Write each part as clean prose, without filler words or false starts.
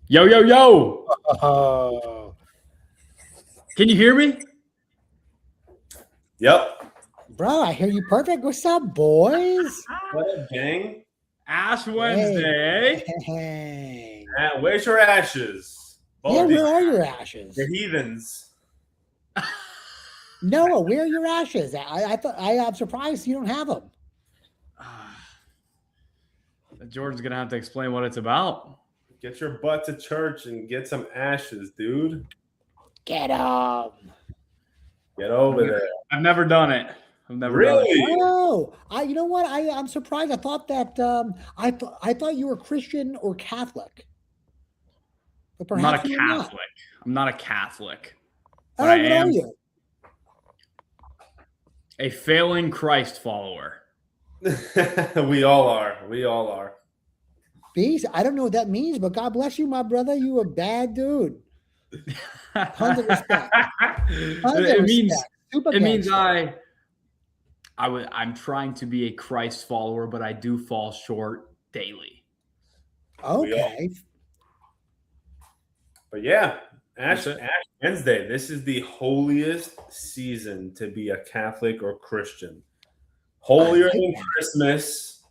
Yo, yo, yo. Oh, Can you hear me? Yep. bro, I hear you perfect. What's up, boys? What up, gang? Ash Wednesday. Hey. Where's your ashes? Yeah, Both where are your ashes? You're heathens. Noah, where are your ashes? I'm surprised you don't have them. George's going to have to explain what it's about. Get your butt to church and get some ashes, dude. Get them. Get over there. I've never done it. I've never Really? done it. Oh, you know what? I'm surprised. I thought that I thought you were Christian or Catholic. But I'm not perhaps a you're not. Catholic. I'm not a Catholic. Oh, But I what am are you? a failing Christ follower. We all are. We all are. Beast, I don't know what that means, but God bless you, my brother. You a bad dude. Tons of respect. It means Super it means gangster. I'm trying to be a Christ follower, but I do fall short daily. Okay. But yeah, Ash That's it. Wednesday. This is the holiest season to be a Catholic or Christian. Holier like than that. Christmas.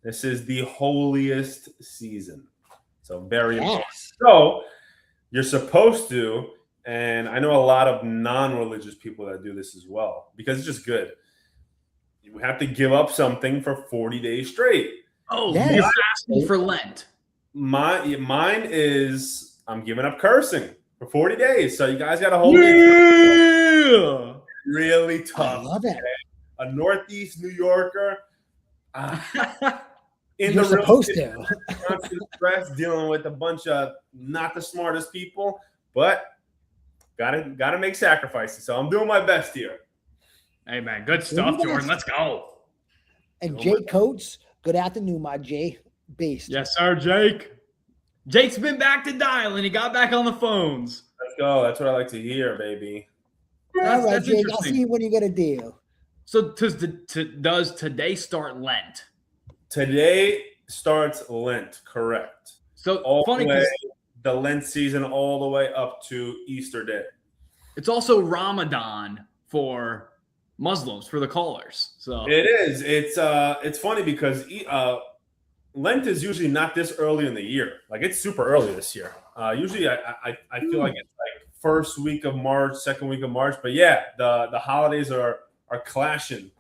This is the holiest season. So very important. Yes. So you're supposed to, and I know a lot of non-religious people that do this as well, because it's just good. You have to give up something for 40 days straight. Oh, Yes. you're fasting for Lent. Mine is I'm giving up cursing for 40 days. So you guys got to hold me Yeah. really I tough. love it. A Northeast New Yorker. In You're the real supposed estate, to. constant stress, dealing with a bunch of not the smartest people, but gotta make sacrifices. So I'm doing my best here. Hey man, good stuff, Jordan. Let's go. And Jake Coates, good afternoon, my Jay Beast. Yes, sir, Jake. Jake's been back to dialing. He got back on the phones. Let's go. That's what I like to hear, baby. All right, That's Jake. I'll interesting. see when you get a deal. So does today start Lent? Today starts Lent, correct? So All funny the way, 'cause the Lent season all the way up to Easter Day. it's also Ramadan for Muslims, for the callers. So It is. It's funny because Lent is usually not this early in the year. Like it's super early this year. Usually, I feel like it's like first week of March, second week of March. But yeah, the holidays are clashing.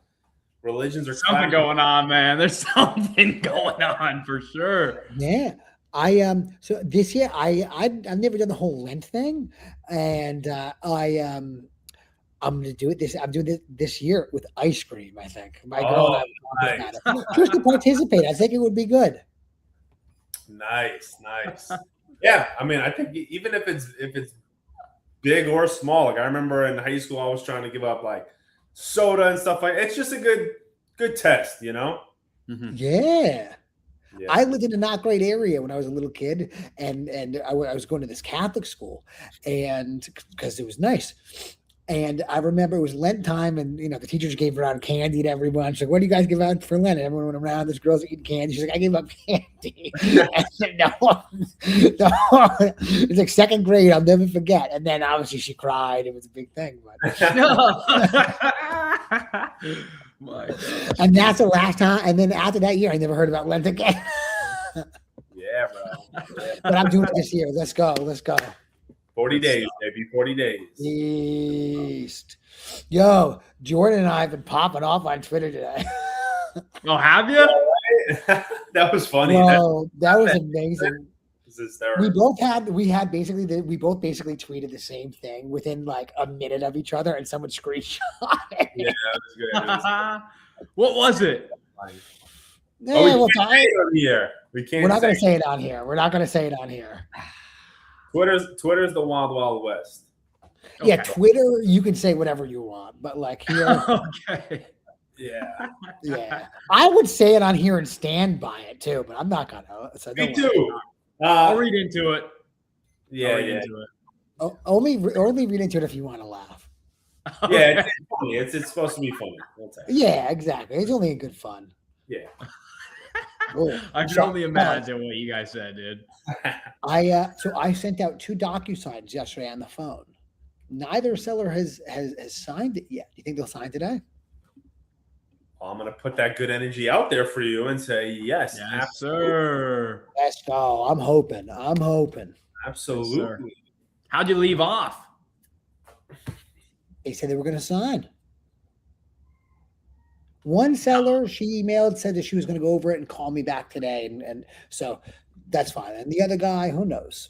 Religions are something clashing. going on, man. There's something going on for sure. Yeah. So this year I've never done the whole Lent thing, and I'm gonna do it I'm doing it this year with ice cream. I think my girl and I were talking about it. Just to participate. I think it would be good. Nice. Yeah, I mean, I think even if it's big or small, like I remember in high school, I was trying to give up like soda and stuff like. It's just a good test, you know. Mhm. Yeah. Yeah. I lived in a not great area when I was a little kid, and I was going to this Catholic school, and because it was nice. And I remember it was Lent time, and the teachers gave around candy to everyone. She's like, "What do you guys give out for Lent?" And everyone went around. This girl's eating candy. She's like, "I gave up candy." I said, no, it's like second grade. I'll never forget. And then obviously she cried. It was a big thing. But My God. and that's the last time. And then after that year, I never heard about Lent again. Yeah, bro. But I'm doing it this year. Let's go. 40 days, baby. 40 days. East. Yo, Jordan and I have been popping off on Twitter today. Oh, have you? That was funny. Bro, that was amazing. This is hysterical. We both basically tweeted the same thing within like a minute of each other, and someone screenshot it. Yeah, that was good. It was What was it? funny. Yeah, Oh, we we'll can't talk- say it on here. We can't. we're not going to say say it on here. We're not going to say it on here. Twitter's the wild, wild west. Yeah, Okay. Twitter, you can say whatever you want, but like here, Okay. Yeah, yeah, I would say it on here and stand by it too, but I'm not gonna. So me don't worry. too. I'll read into it. Yeah, I'll read yeah, into it. Only read into it if you want to laugh. yeah. It's funny. It's supposed to be funny. That's it. Yeah, exactly. It's only a good fun. Yeah. Oh, I can so, only imagine what you guys said, dude. I sent out 2 DocuSigns yesterday on the phone. Neither seller has signed it yet. Do you think they'll sign today? Well, I'm going to put that good energy out there for you and say, yes, Yes, sir. Let's go. I'm hoping. I'm hoping. Yes, sir. absolutely. How'd you leave off? They said they were going to sign. One seller, she emailed, said that she was going to go over it and call me back today. And so that's fine. And the other guy, who knows?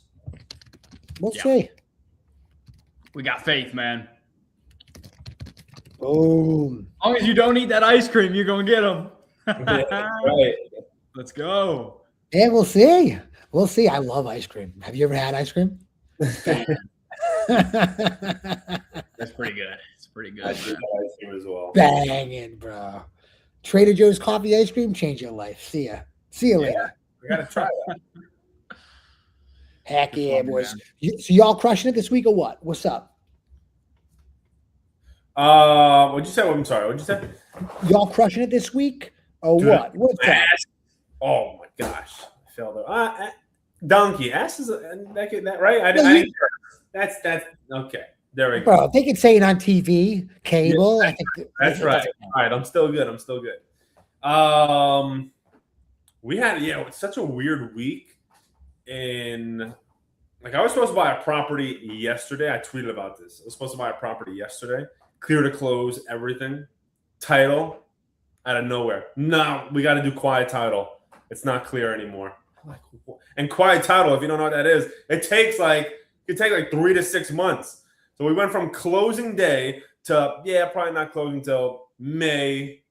We'll Yeah. see. We got faith, man. Boom. As long as you don't eat that ice cream, you're going to get them. Right. Let's go. Yeah, we'll see. We'll see. I love ice cream. Have you ever had ice cream? That's pretty good. It's pretty good. I think I like him as well. Banging, bro. Trader Joe's coffee ice cream, change your life. See ya. See you later. We got to try that. Heck Good yeah, fun, boys. man. So y'all crushing it this week or what? What's up? What'd you say? I'm sorry. What'd you say? Y'all crushing it this week or Dude, what? What's up? Ass. Oh my gosh. I failed it. Donkey. Ass is that right? I didn't. That's okay. There we go. Bro, they can say it on TV, cable. Yeah, I think That's right. All right. I'm still good. We had it's such a weird week. In like I was supposed to buy a property yesterday. I tweeted about this. I was supposed to buy a property yesterday, clear to close, everything, title, out of nowhere. No, we got to do quiet title. It's not clear anymore. And quiet title, if you don't know what that is, it could take like 3 to 6 months. So we went from closing day to probably not closing till May,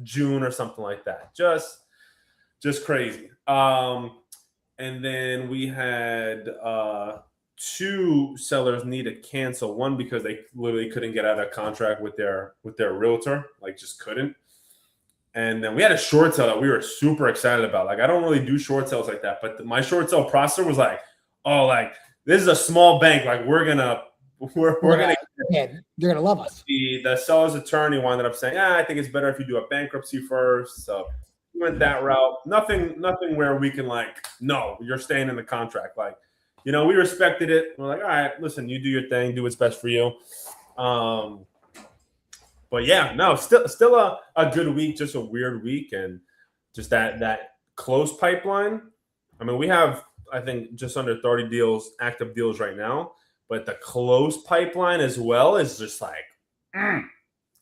June or something like that. Just crazy. And then we had 2 sellers need to cancel. One because they literally couldn't get out of contract with their realtor, like just couldn't. And then we had a short sale that we were super excited about. Like I don't really do short sales like that, but my short sale processor was like, "Oh, like this is a small bank. Like we're gonna." Yeah, they're gonna love us. The seller's attorney wound up saying, I think it's better if you do a bankruptcy first. So we went that route. Nothing where we can like, no, you're staying in the contract. Like, we respected it. We're like, all right, listen, you do your thing, do what's best for you. But yeah, no, still a good week, just a weird week, and just that close pipeline. I mean, we have I think just under 30 active deals right now. But the close pipeline as well is just like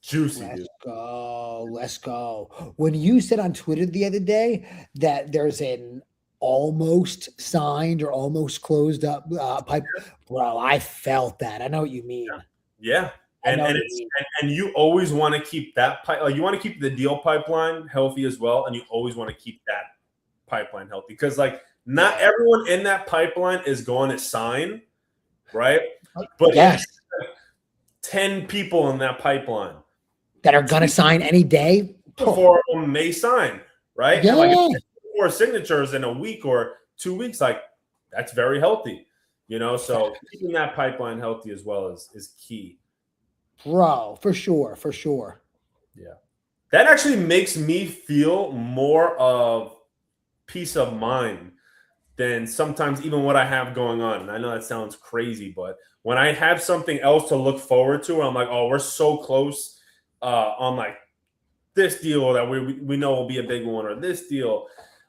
juicy. Let's go. When you said on Twitter the other day that there's an almost signed or almost closed up pipe, bro, I felt that. I know what you mean. Yeah. And you always want to keep that you want to keep the deal pipeline healthy as well, and you always want to keep that pipeline healthy because like not everyone in that pipeline is going to sign. Right, but yes, 10 people in that pipeline that are gonna sign any day. 4 of them may sign, right? Yeah. And like 4 signatures in a week or 2 weeks, like that's very healthy, So keeping that pipeline healthy as well is key, bro. For sure. Yeah, that actually makes me feel more of peace of mind than sometimes even what I have going on. And I know that sounds crazy, but when I have something else to look forward to, I'm like, oh, we're so close on like this deal that we know will be a big one, or this deal.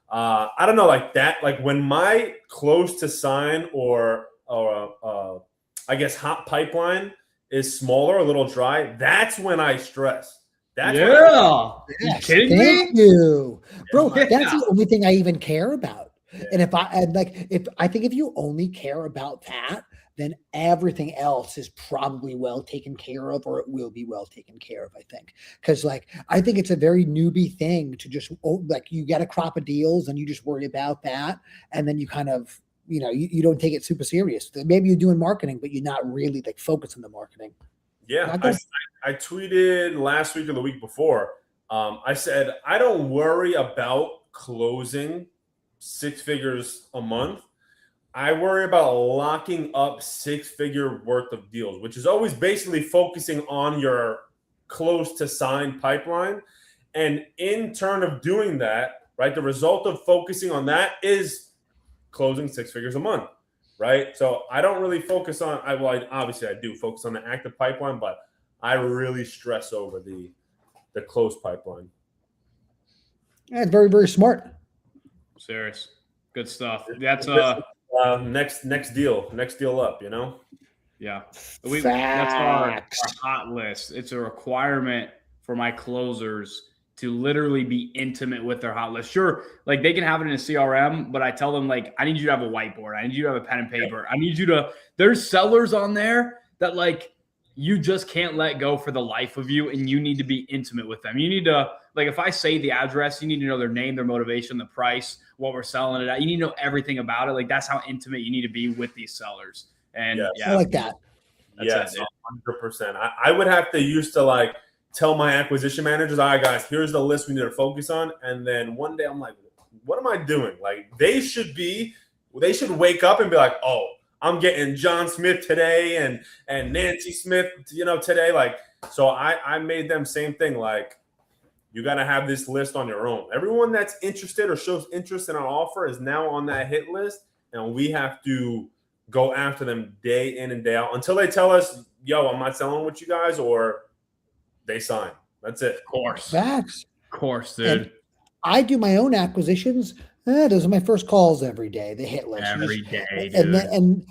I don't know, like that. Like when my close to sign or I guess hot pipeline is smaller, a little dry, that's when I stress. That's you kidding me? Thank you, bro. Yeah. That's the only thing I even care about. Yeah. And if I think if you only care about that, then everything else is probably well taken care of, or it will be well taken care of. I think because I think it's a very newbie thing to just you get a crop of deals and you just worry about that, and then you kind of you don't take it super serious. Maybe you're doing marketing, but you're not really focused on the marketing. Yeah, I tweeted last week or the week before. I said I don't worry about closing 6 figures a month. I worry about locking up 6-figure worth of deals, which is always basically focusing on your close to sign pipeline. And in turn of doing that, right? The result of focusing on that is closing 6 figures a month, right? So I don't really focus on, obviously I do focus on the active pipeline, but I really stress over the closed pipeline. Yeah, it's very, very smart. Serious. Good stuff. That's next deal up, yeah. That's our Facts. hot list. It's a requirement for my closers to literally be intimate with their hot list. Sure, like they can have it in a CRM, but I tell them, like, I need you to have a whiteboard. I need you to have a pen and paper. I need you to, there's sellers on there that like you just can't let go for the life of you, and you need to be intimate with them. You need to, like, if I say the address, you need to know their name, their motivation, the price, what we're selling it at. You need to know everything about it. Like, that's how intimate you need to be with these sellers. And yes. I like that. Yes, 100%. I would have to used to like tell my acquisition managers, all right, guys, here's the list we need to focus on. And then one day I'm like, what am I doing? Like they should wake up and be like, oh, I'm getting John Smith today and Nancy Smith, today. Like, so I made them same thing. Like, you got to have this list on your own. Everyone that's interested or shows interest in our offer is now on that hit list. And we have to go after them day in and day out until they tell us, yo, I'm not selling with you guys, or they sign. That's it. Of course. Facts. Of course, dude. And I do my own acquisitions. Those are my first calls every day, the hit list. Every day, dude.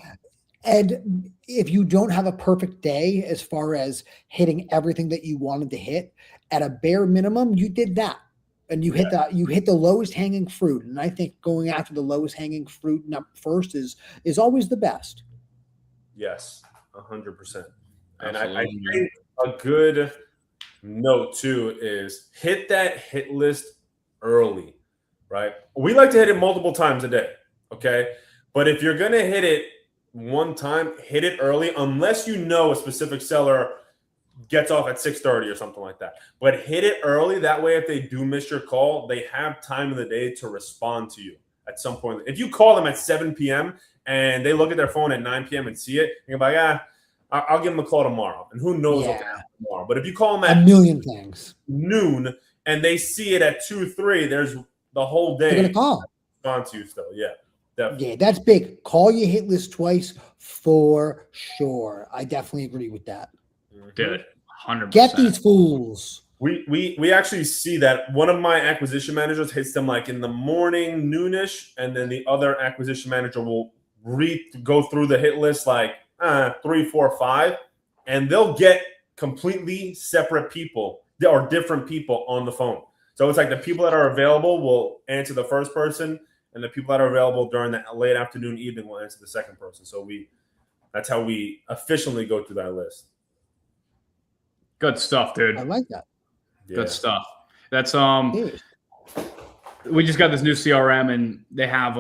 And if you don't have a perfect day as far as hitting everything that you wanted to hit, at a bare minimum, you did that. And you hit the lowest hanging fruit. And I think going after the lowest hanging fruit first is always the best. Yes, 100%. And I think a good note too is hit that hit list early, right? We like to hit it multiple times a day, okay? But if you're going to hit it one time, hit it early, unless you know a specific seller gets off at 6:30 or something like that. But hit it early. That way, if they do miss your call, they have time in the day to respond to you at some point. If you call them at 7 p.m. and they look at their phone at 9 p.m. and see it, you're like, I'll give them a call tomorrow. And who knows what can happen tomorrow. But if you call them at a million things noon and they see it at 2, 3, there's the whole day. They're going to call. Respond to you still. Yeah, definitely. Yeah, that's big. Call your hit list twice for sure. I definitely agree with that. Dude, 100%. Get these fools. We actually see that one of my acquisition managers hits them like in the morning, noonish, and then the other acquisition manager will go through the hit list like 3, 4, 5, and they'll get completely separate people or different people on the phone. So it's like the people that are available will answer the first person, and the people that are available during the late afternoon, evening will answer the second person. So that's how we efficiently go through that list. Good stuff, dude. I like that. Yeah. Good stuff. That's we just got this new CRM, and they have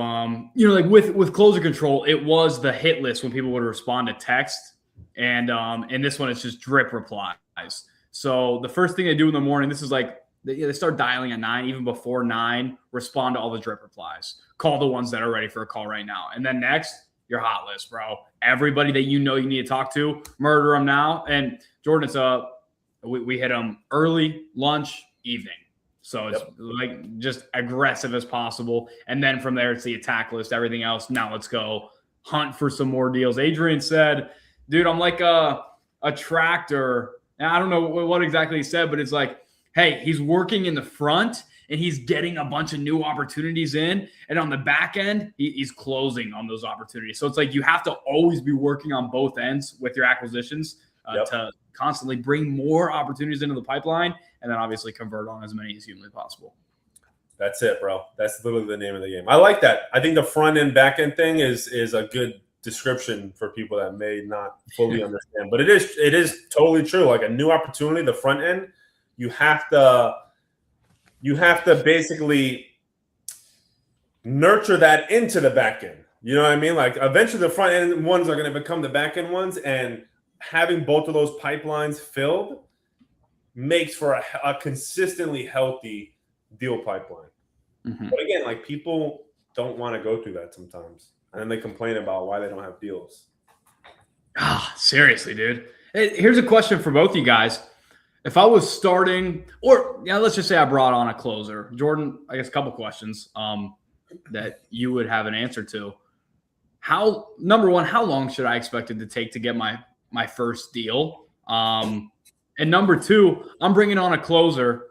like with closer control, it was the hit list when people would respond to text, and in this one it's just drip replies. So the first thing they do in the morning, this is like they start dialing at 9, even before 9, respond to all the drip replies, call the ones that are ready for a call right now, and then next your hot list, bro. Everybody that you need to talk to, murder them now. And Jordan, it's we hit them early, lunch, evening. So it's like just aggressive as possible. And then from there, it's the attack list, everything else. Now let's go hunt for some more deals. Adrian said, dude, I'm like a tractor. And I don't know what exactly he said, but it's like, hey, he's working in the front and he's getting a bunch of new opportunities in. And on the back end, he's closing on those opportunities. So it's like you have to always be working on both ends with your acquisitions to constantly bring more opportunities into the pipeline, and then obviously convert on as many as humanly possible. That's it, bro. That's literally the name of the game. I like that. I think the front end, back end thing is a good description for people that may not fully understand. But it is totally true. Like a new opportunity, the front end, you have to basically nurture that into the back end. You know what I mean? Like eventually the front end ones are going to become the back end ones, and having both of those pipelines filled makes for a consistently healthy deal pipeline. Mm-hmm. But again, like people don't want to go through that sometimes. And then they complain about why they don't have deals. Seriously, dude. Here's a question for both you guys. if I was starting, or yeah, let's just say I brought on a closer, Jordan, I guess a couple questions that you would have an answer to. Number one, how long should I expect it to take to get my first deal? And number two, I'm bringing on a closer.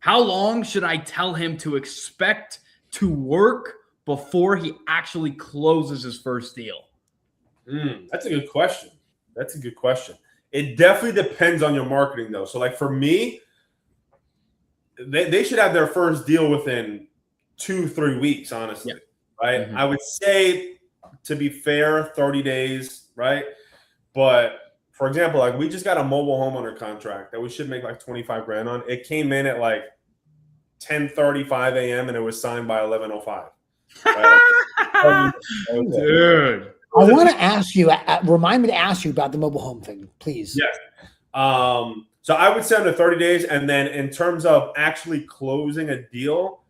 How long should I tell him to expect to work before he actually closes his first deal? That's a good question. It definitely depends on your marketing, though. So, like for me, they should have their first deal within 2-3 weeks, honestly, right? Mm-hmm. I would say, to be fair, 30 days, right? But for example, like we just got a mobile home under contract that we should make like 25 grand on. It came in at like 10:35 a.m. and it was signed by 11:05. Right? Dude. I want to ask you, remind me to ask you about the mobile home thing, please. Yes. So I would say under 30 days. And then in terms of actually closing a deal,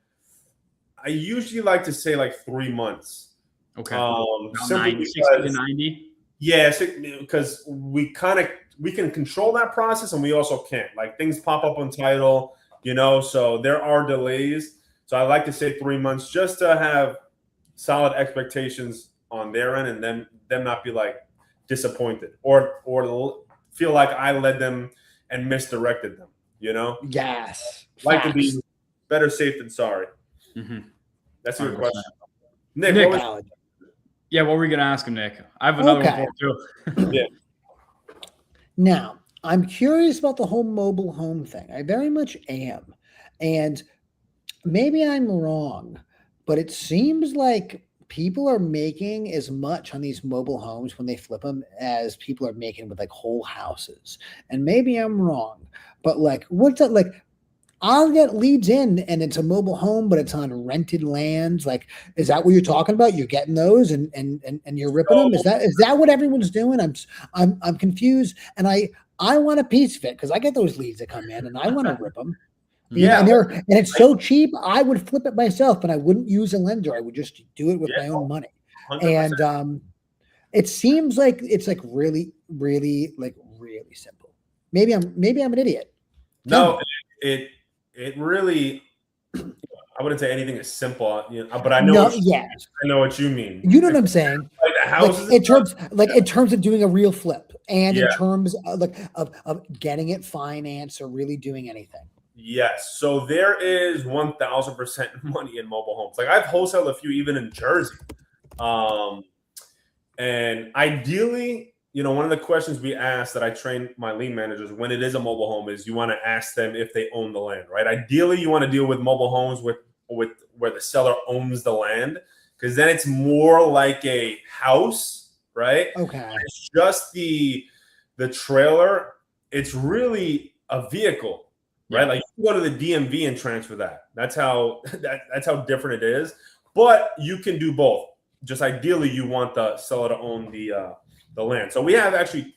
I usually like to say like 3 months. Okay. 60 to 90. Yeah, because we can control that process and we also can't. Like things pop up on title, so there are delays. So I like to say 3 months just to have solid expectations on their end and them not be like disappointed or feel like I led them and misdirected them, Yes. Like to be better safe than sorry. Mm-hmm. That's a good question. Nick, yeah, what were we going to ask him, Nick? I have another one for him too. Yeah. Now, I'm curious about the whole mobile home thing. I very much am. And maybe I'm wrong, but it seems like people are making as much on these mobile homes when they flip them as people are making with like whole houses. And maybe I'm wrong, but like, what's that like? I'll get leads in and it's a mobile home, but it's on rented lands. Like, is that what you're talking about? You're getting those and you're ripping them. Is that what everyone's doing? I'm confused. And I want a piece of it because I get those leads that come in and I want to rip them. Yeah. And it's so cheap. I would flip it myself and I wouldn't use a lender. I would just do it with my own money. 100%. And it seems like it's like really, really, like really simple. Maybe I'm an idiot. No, it really, I wouldn't say anything is simple, but I know. I know what you mean. You know what I'm saying? Like the houses, in terms of doing a real flip, and in terms of getting it financed or really doing anything. Yes. So there is 1,000% money in mobile homes. Like I've wholesaled a few, even in Jersey. And ideally, one of the questions we ask that I train my lead managers when it is a mobile home is you want to ask them if they own the land, right? Ideally, you want to deal with mobile homes with where the seller owns the land, because then it's more like a house, right? Okay. It's just the trailer. It's really a vehicle, right? Like you can go to the DMV and transfer that. That's how different it is. But you can do both. Just ideally, you want the seller to own the land. So we have actually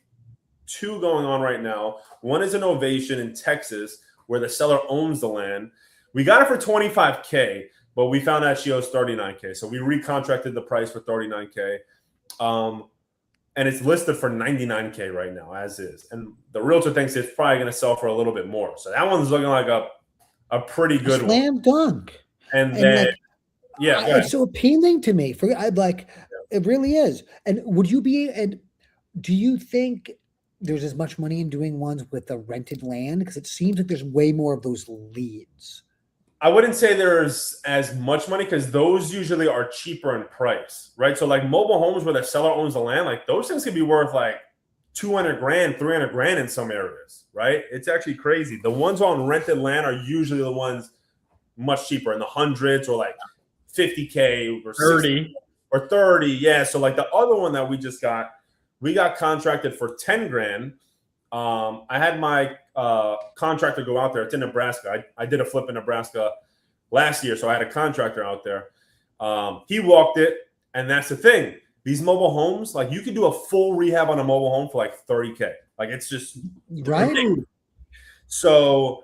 2 going on right now. One is an Ovation in Texas where the seller owns the land. We got it for $25K, but we found out she owes $39K. So we recontracted the price for $39K. And it's listed for $99K right now, as is. And the realtor thinks it's probably going to sell for a little bit more. So that one's looking like a pretty good one. Slam dunk. And then, it's so appealing to me. It really is. And do you think there's as much money in doing ones with the rented land? Because it seems like there's way more of those leads. I wouldn't say there's as much money because those usually are cheaper in price, right? So like mobile homes where the seller owns the land, like those things can be worth like 200 grand, 300 grand in some areas, right? It's actually crazy. The ones on rented land are usually the ones much cheaper in the hundreds or like 50K or 30 or 30. Yeah. So like the other one that we just got, we got contracted for 10 grand. I had my contractor go out there. It's in Nebraska. I did a flip in Nebraska last year. So I had a contractor out there. He walked it. And that's the thing. These mobile homes, like you can do a full rehab on a mobile home for like 30K. Like it's just right. Ridiculous. So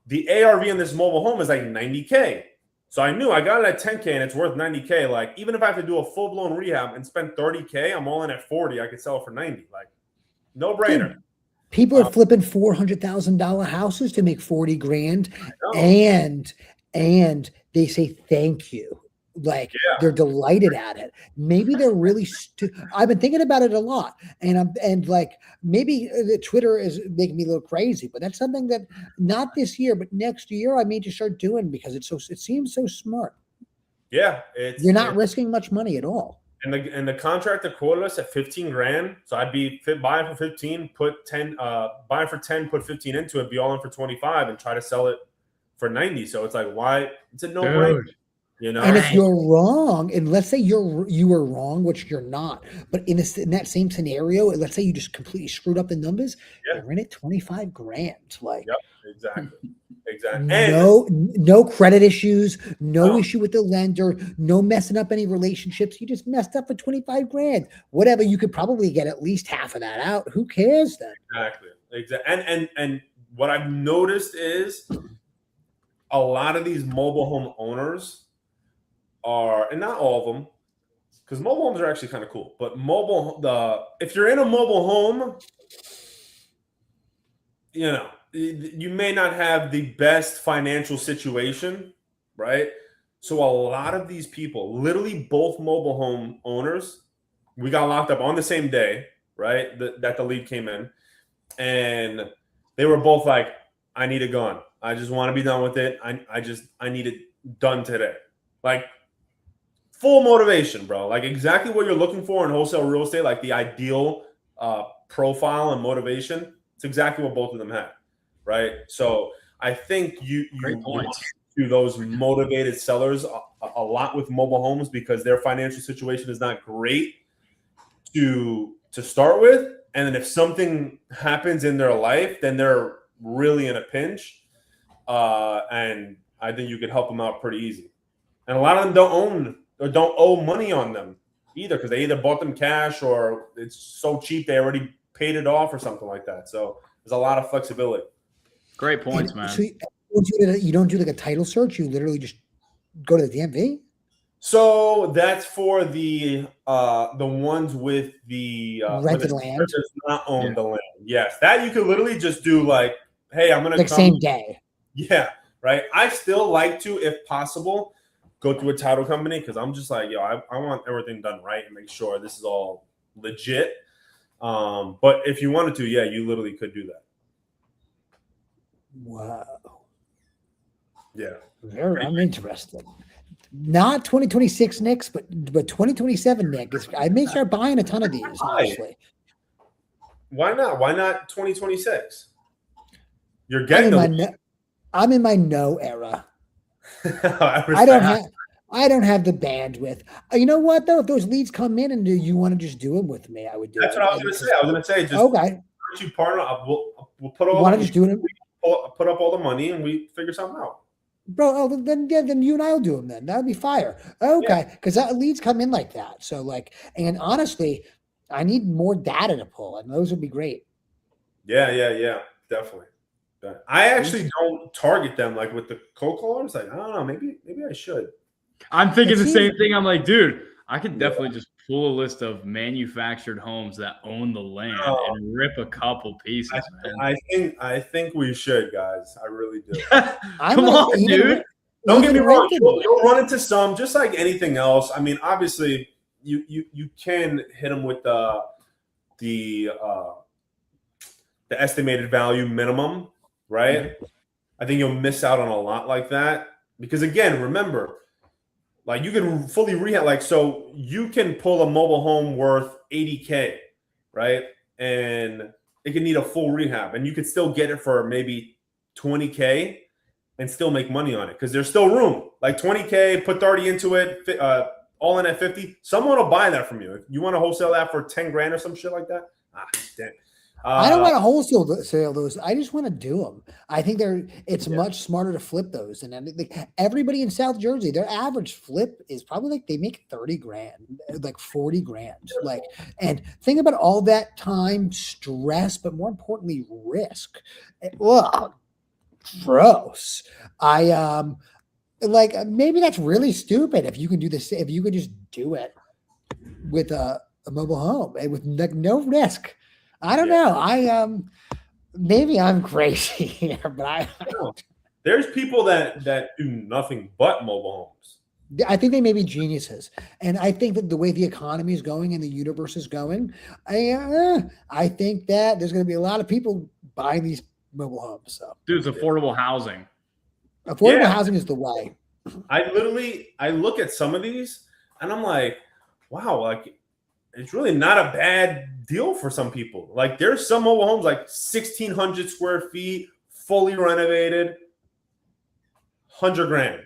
the ARV in this mobile home is like 90K. So I knew I got it at 10K and it's worth 90K. Like even if I have to do a full blown rehab and spend 30K, I'm all in at 40. I could sell it for 90. Like no brainer. People are flipping $400,000 houses to make 40 grand, know. and they say thank you. Like they're delighted at it. Maybe they're really. I've been thinking about it a lot, and like maybe the Twitter is making me a little crazy, but that's something that not this year, but next year I need to start doing because it seems so smart. Yeah, you're not risking much money at all. And the contractor quoted us at 15 grand, so I'd be buying for 15, put 10, buying for 10, put 15 into it, be all in for 25, and try to sell it for 90. So it's like, why? It's a no-brainer. You know? And if you're wrong, and let's say you were wrong, which you're not, but in that same scenario, let's say you just completely screwed up the numbers, you're in it 25 grand. Like, exactly. And no credit issues, no issue with the lender, no messing up any relationships. You just messed up for 25 grand. Whatever, you could probably get at least half of that out. Who cares then? Exactly. And what I've noticed is a lot of these mobile home owners are, and not all of them, because mobile homes are actually kind of cool, but if you're in a mobile home, you know, you may not have the best financial situation, right? So a lot of these people, literally both mobile home owners, we got locked up on the same day, right? That the lead came in, and they were both like, I need it gone. I just want to be done with it. I need it done today. Like, full motivation, bro. Like exactly what you're looking for in wholesale real estate, like the ideal profile and motivation. It's exactly what both of them had, right? So I think you want to those motivated sellers a lot with mobile homes because their financial situation is not great to start with, and then if something happens in their life, then they're really in a pinch, and I think you can help them out pretty easy. And a lot of them don't owe money on them either because they either bought them cash or it's so cheap they already paid it off or something like that. So there's a lot of flexibility. Great points, man. So you don't do like a title search. You literally just go to the DMV. So that's for the ones with the rented land. Does not own the land. Yes, that you could literally just do like, hey, I'm gonna come same day. Yeah, right. I still like to, if possible, go through a title company because I'm just like, I want everything done right and make sure this is all legit. But if you wanted to, you literally could do that. Wow. Yeah. I'm interested. Not 2026 Knicks, but 2027 Knicks. I may start buying a ton of these, honestly. Why not? Why not 2026? You're getting I'm in my no era. I don't have the bandwidth. You know what though? If those leads come in and you want to just do them with me, I would do. That's what I was going to say. I was going to say, just okay. You partner up. We'll put all. Want to just do it? Put up all the money and we figure something out. Bro, then you and I will do them then. That would be fire. Okay, because that leads come in like that. So like, and honestly, I need more data to pull, and those would be great. Yeah, definitely. I actually don't target them like with the cold callers. Like, I don't know, maybe I should. I'm thinking the same thing. I'm like, dude, I could definitely just pull a list of manufactured homes that own the land and rip a couple pieces. I think we should, guys. I really do. Come on, dude. Don't get me wrong. You'll run into some, just like anything else. I mean, obviously, you can hit them with the estimated value minimum, right? Mm-hmm. I think you'll miss out on a lot like that because, again, remember, like you can fully rehab, like so you can pull a mobile home worth $80K, right? And it can need a full rehab, and you could still get it for maybe $20K and still make money on it because there's still room. Like $20K, put 30 into it, all in at 50. Someone will buy that from you. If you want to wholesale that for 10 grand or some shit like that, damn. I don't want to wholesale sale those. I just want to do them. I think it's much smarter to flip those. And everybody in South Jersey, their average flip is probably like they make 30 grand, like 40 grand. Like, and think about all that time, stress, but more importantly, risk. Ugh, gross. Like maybe that's really stupid if you can do this, if you could just do it with a mobile home and with like no risk. I don't know. maybe I'm crazy here, but No. There's people that do nothing but mobile homes. I think they may be geniuses, and I think that the way the economy is going and the universe is going, I think that there's going to be a lot of people buying these mobile homes. So, Dude, it's affordable housing. affordable Yeah. housing is the way. I look at some of these and I'm like, wow, like it's really not a bad deal for some people. Like there's some mobile homes like 1,600 square feet, fully renovated, 100 grand.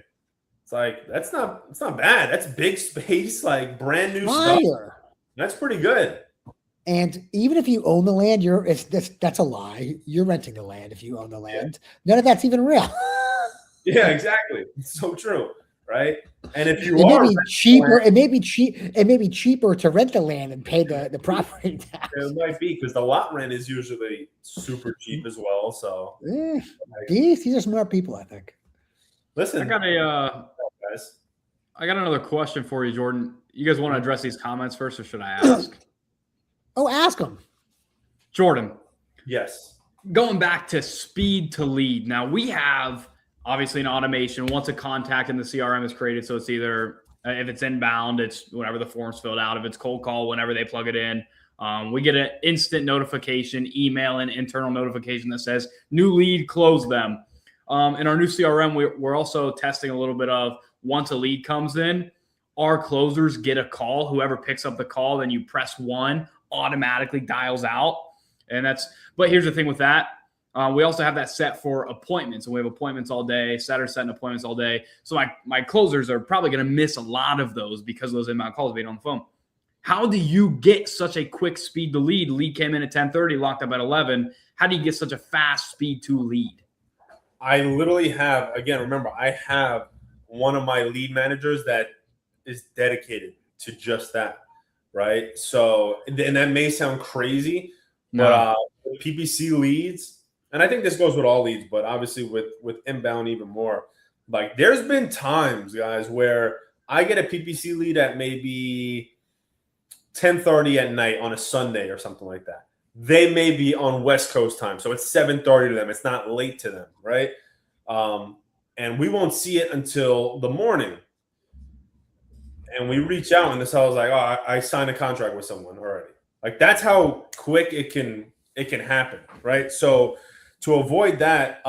It's like it's not bad. That's big space, like brand new stuff. Fire. That's pretty good. And even if you own the land, that's a lie. You're renting the land if you own the land. None of that's even real. Yeah, exactly. It's so true, right? And if you It may are be cheaper. It may be cheap. It may be cheaper to rent the land and pay the property tax. it might be because the lot rent is usually super cheap as well. So These are smart people, I think. listen, I got guys. another question for you, Jordan. You guys want to address these comments first, or should I ask? Oh, ask them. Jordan, Yes. going back to speed to lead. Now we have obviously an automation. Once a contact in the CRM is created, so it's either if it's inbound, it's whenever the form's filled out. If it's cold call, whenever they plug it in, we get an instant notification, email, and internal notification that says new lead, close them. In our new CRM, we're also testing a little bit of once a lead comes in, our closers get a call. Whoever picks up the call, then you press 1, automatically dials out. But here's the thing with that. We also have that set for appointments, and we have appointments all day. Setters setting appointments all day. So my closers are probably going to miss a lot of those because of those inbound calls being on the phone. How do you get such a quick speed to lead? Lead came in at 10:30, locked up at 11. How do you get such a fast speed to lead? I literally have, again, remember, I have one of my lead managers that is dedicated to just that, right? So, and that may sound crazy, but with PPC leads, and I think this goes with all leads, but obviously with inbound even more. Like there's been times, guys, where I get a PPC lead at maybe 10:30 at night on a Sunday or something like that. They may be on West Coast time, so it's 7:30 to them. It's not late to them, right? And we won't see it until the morning. And we reach out, and this I was like, oh, I signed a contract with someone already. Like that's how quick it can happen, right? So to avoid that,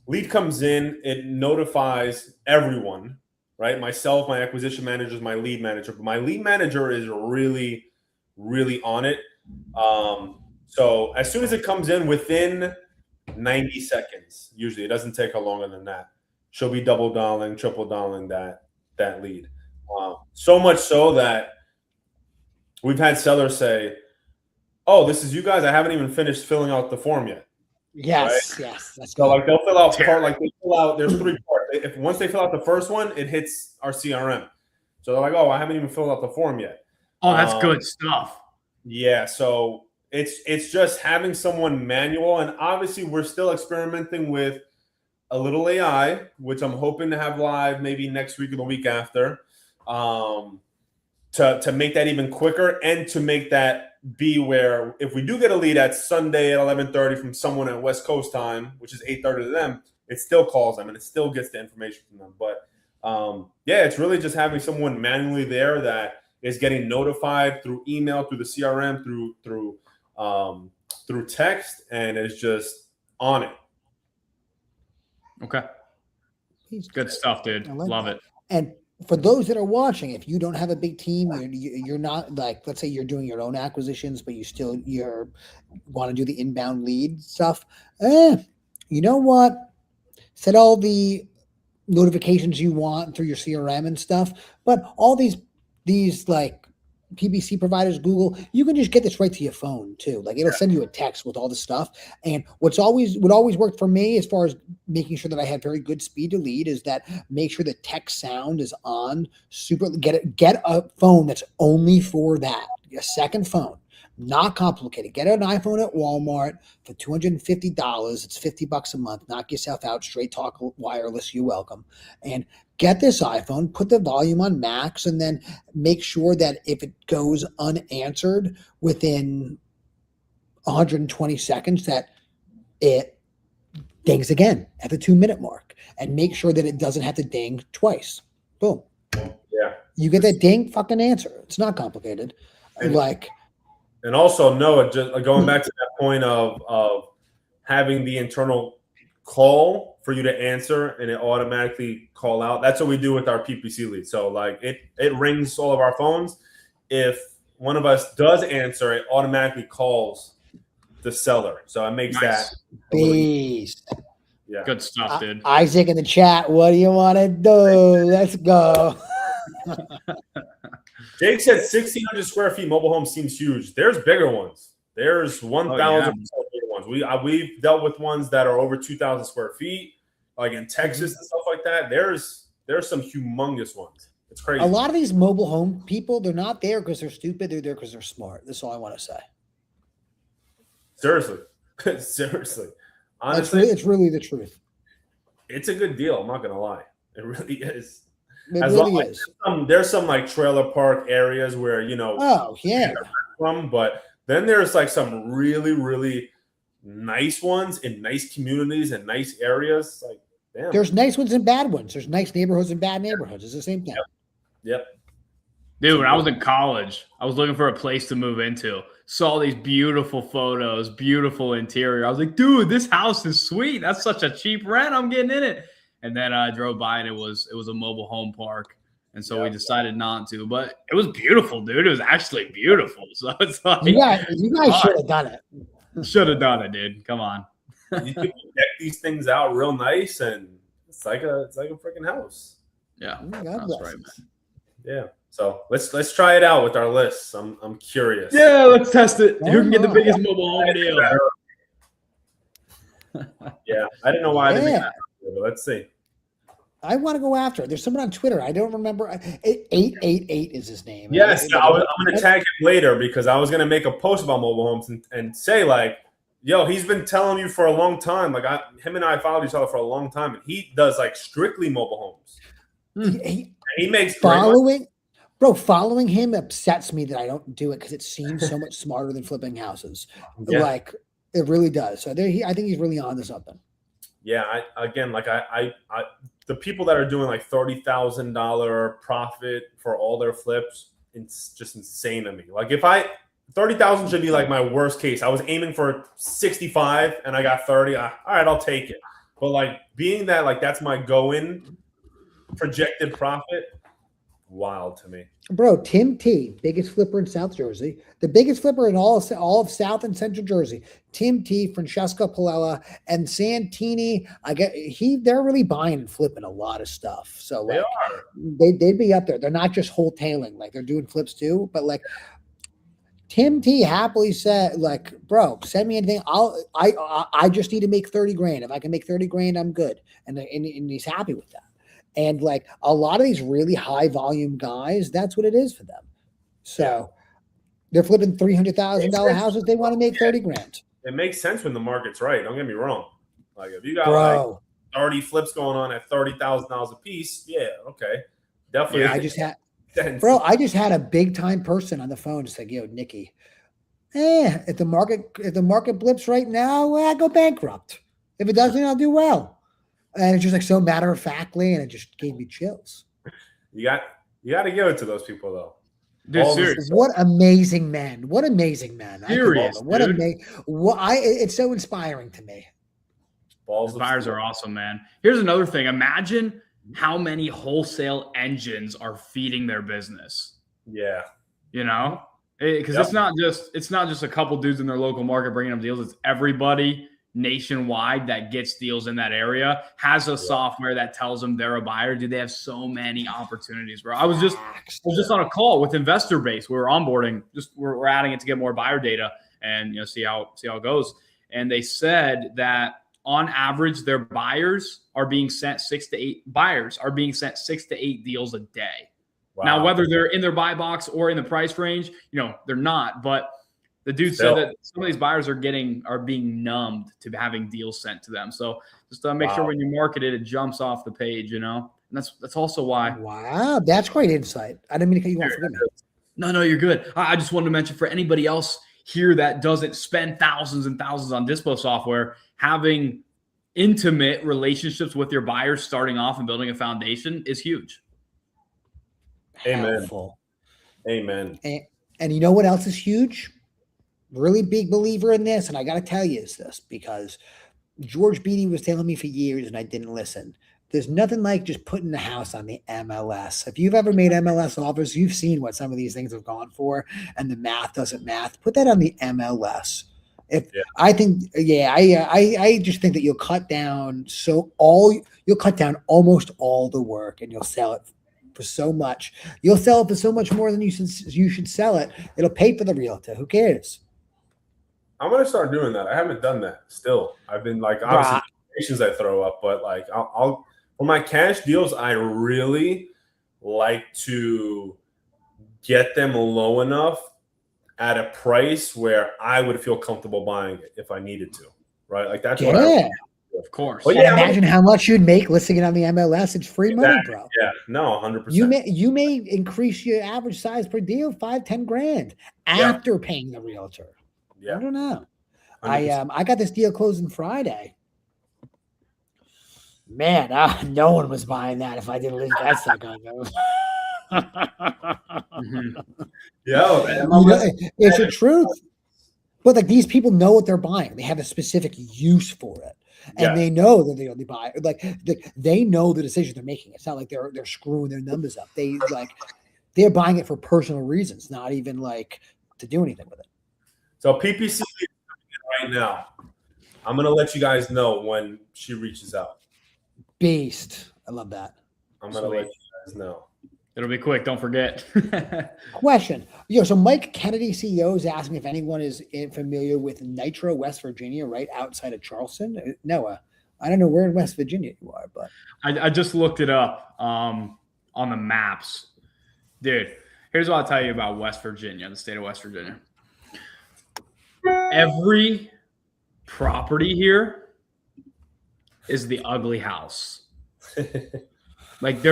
lead comes in, it notifies everyone, right? Myself, my acquisition managers, my lead manager. But my lead manager is really, really on it. So as soon as it comes in, within 90 seconds, usually it doesn't take her longer than that, she'll be double dialing, triple dialing that lead. So much so that we've had sellers say, "Oh, this is you guys. I haven't even finished filling out the form yet." Yes, right? yes. That's so good. like they'll fill out there's 3 parts. If once they fill out the first one, it hits our CRM. So they're like, "Oh, I haven't even filled out the form yet." Oh, that's good stuff. Yeah, so it's just having someone manual, and obviously we're still experimenting with a little AI, which I'm hoping to have live maybe next week or the week after, to make that even quicker and to make that be where if we do get a lead at Sunday at 11:30 from someone at West Coast time, which is 8:30 to them, it still calls them and it still gets the information from them. But yeah, it's really just having someone manually there that is getting notified through email, through the CRM, through text, and is just on it. Okay. Good stuff, dude. Love it. And for those that are watching, if you don't have a big team, you're not like, let's say you're doing your own acquisitions, but you want to do the inbound lead stuff. You know what? Set all the notifications you want through your CRM and stuff, but all these like PPC providers, Google, you can just get this right to your phone too. Like it'll send you a text with all the stuff. And what always worked for me as far as making sure that I had very good speed to lead is that make sure the text sound is on. Get a phone that's only for that. A second phone. Not complicated. Get an iPhone at Walmart for $250. It's $50 a month. Knock yourself out. Straight talk wireless. You're welcome. And get this iPhone, put the volume on max, and then make sure that if it goes unanswered within 120 seconds that it dings again at the 2-minute mark, and make sure that it doesn't have to ding twice. Boom. Yeah. You get that ding, fucking answer. It's not complicated. And, like, and also Noah, just going back to that point of having the internal call for you to answer and it automatically call out. That's what we do with our PPC lead. So like it rings all of our phones. If one of us does answer, it automatically calls the seller. So it makes that beast. Yeah. Good stuff, dude. Isaac in the chat, what do you want to do? Let's go. Jake said 1,600 square feet mobile home seems huge. There's bigger ones. There's 1,000 bigger ones. We've dealt with ones that are over 2,000 square feet, like in Texas and stuff like that. There's some humongous ones. It's crazy. A lot of these mobile home people, they're not there because they're stupid. They're there because they're smart. That's all I want to say. Seriously. Seriously. Honestly, it's really the truth. It's a good deal. I'm not going to lie. It really is. It really is. There's some like trailer park areas where, oh, yeah. But then there's like some really, really nice ones in nice communities and nice areas. Like, damn. There's nice ones and bad ones. There's nice neighborhoods and bad neighborhoods. It's the same thing. Yep. Dude, when I was in college, I was looking for a place to move into. Saw these beautiful photos, beautiful interior. I was like, dude, this house is sweet. That's such a cheap rent. I'm getting in it. And then I drove by and it was a mobile home park. And so we decided not to. But it was beautiful, dude. It was actually beautiful. So it's like you guys should have done it. Should have done it, dude. Come on. You can deck these things out real nice, and it's like a freaking house. Yeah. God that's right, bless. man. Yeah. So let's try it out with our lists. I'm curious. Yeah, let's test it. Who can get the biggest mobile home deal? Yeah, I didn't know why I didn't make that, but let's see. I want to go after it. There's someone on Twitter. I don't remember. 888 is his name. Yes, I'm going to tag him later because I was going to make a post about mobile homes and say like, yo, he's been telling you for a long time. Like him and I followed each other for a long time, and he does like strictly mobile homes. He makes following him upsets me that I don't do it because it seems so much smarter than flipping houses. Yeah. Like it really does. So I think he's really onto something. Yeah, I the people that are doing like $30,000 profit for all their flips, it's just insane to me. Like if 30,000 should be like my worst case. I was aiming for 65 and I got 30. All right, I'll take it. But like being that like that's my go-in projected profit, wild to me. Bro, Tim T, biggest flipper in South Jersey, the biggest flipper in all of South and Central Jersey. Tim T, Francesco Palella, and Santini. They're really buying and flipping a lot of stuff. So like, they'd be up there. They're not just wholetailing, like they're doing flips too. But like Tim T happily said, like, bro, send me anything. I just need to make 30 grand. If I can make 30 grand, I'm good. And he's happy with that. And like a lot of these really high volume guys, that's what it is for them. So they're flipping $300,000 houses. They want to make 30 grand. It makes sense when the market's right. Don't get me wrong. Like if you got like 30 flips going on at $30,000 a piece, yeah, okay, definitely. Yeah, I just had a big time person on the phone just like, yo, Nikki, if the market blips right now, I go bankrupt. If it doesn't, I'll do well. And it's just like so matter of factly, and it just gave me chills. You got to give it to those people though. Dude, seriously. What amazing man! What amazing man! Serious, it's so inspiring to me. Buyers are awesome, man. Here's another thing. Imagine how many wholesale engines are feeding their business. Yeah, because it's not just a couple dudes in their local market bringing them deals. It's everybody nationwide that gets deals in that area has a software that tells them they're a buyer. Dude, they have so many opportunities, bro. I was just on a call with Investor Base. We were onboarding, we're adding it to get more buyer data and see how it goes. And they said that on average, their buyers are being sent 6 to 8 deals a day. Wow. Now, whether they're in their buy box or in the price range, they're not, but the dude said that some of these buyers are being numbed to having deals sent to them. So just make sure when you market it, it jumps off the page, And that's also why. Wow, that's great insight. I didn't mean to cut you off. No, you're good. I just wanted to mention for anybody else, here that doesn't spend thousands and thousands on dispo software, having intimate relationships with your buyers starting off and building a foundation is huge. Amen. Helpful. Amen. And you know what else is huge? Really big believer in this, and I got to tell you is this, because George Beatty was telling me for years and I didn't listen. There's nothing like just putting the house on the MLS. If you've ever made MLS offers, you've seen what some of these things have gone for, and the math doesn't math. Put that on the MLS. I just think that you'll cut down almost all the work, and you'll sell it for so much. You'll sell it for so much more than you should sell it. It'll pay for the realtor. Who cares? I'm gonna start doing that. I haven't done that still. I've been like, obviously patients I throw up, but like I'll for my cash deals, I really like to get them low enough at a price where I would feel comfortable buying it if I needed to, right? Like that's what I of course. But and imagine how much you'd make listing it on the MLS. It's free money, bro. Yeah, no, 100%. You may increase your average size per deal 5-10 grand after paying the realtor. Yeah. I don't know. 100%. I got this deal closing Friday. Man, no one was buying that if I didn't leave that stuck on those. It's the truth. But like these people know what they're buying. They have a specific use for it. And they know that they only buy they know the decision they're making. It's not like they're screwing their numbers up. They're buying it for personal reasons, not even like to do anything with it. So PPC right now. I'm gonna let you guys know when she reaches out. Beast. I love that. I'm gonna let you guys know. It'll be quick. Don't forget. Question. So Mike Kennedy, CEO, is asking if anyone is familiar with Nitro, West Virginia, right outside of Charleston. Noah, I don't know where in West Virginia you are, but I just looked it up on the maps. Dude, here's what I'll tell you about West Virginia, the state of West Virginia. Every property here is the ugly house. Like